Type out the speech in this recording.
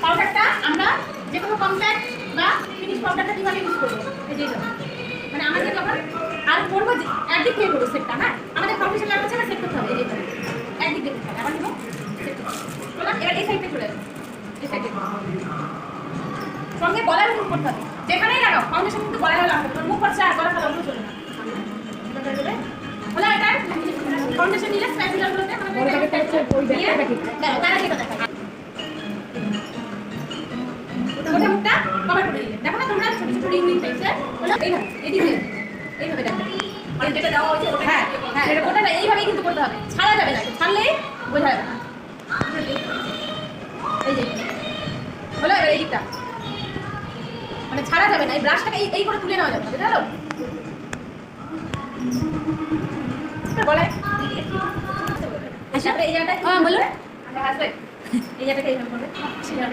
পাউডারটা আমরা যে কোনো কম্প্যাক্ট বা ফিনিশ পাউডারটা কিভাবে ইউজ করবো এই যে মানে আমাদের যখন আর করবো একদিক থেকে করবো সেটটা, হ্যাঁ আমাদের ফাউন্ডেশন লাগাচ্ছে না সেট করতে হবে এই যে একদিক থেকে আবার নেবো চলাম এবার এই সাইডে চলে যাবো এই সাইডে সঙ্গে গলার মুখ করতে হবে যেখানেই লাগাও ফাউন্ডেশন কিন্তু গলায় লাগাতে হবে মুখ করছে আর গলা লাগানো চলে না বলা এটা ফাউন্ডেশন নিলে স্প্যাচুলাগুলোতে আমাদের তারা যেটা দেখায় ওটা মুখটা কভার করে দিলে দেখো না তোমরা ছোট ছোট রিং রিং টাইপস ওটা এইভাবে দেখো মানে যেটা দেওয়া হয়েছে ওটা হ্যাঁ হ্যাঁ ওটা না এইভাবেই কিন্তু করতে হবে ছাড়া যাবে না ছাড়লেই বোঝা যাবে না এই যে হলো এবার এই দিকটা মানে ছাড়া যাবে না এই ব্রাশটাকে এই করে তুলে নেওয়া যাবে বুঝা গেল বলে আচ্ছা এই জায়গাটা বলো আমরা আসবে এই জায়গাটাকে এইভাবে করবে সেভাবে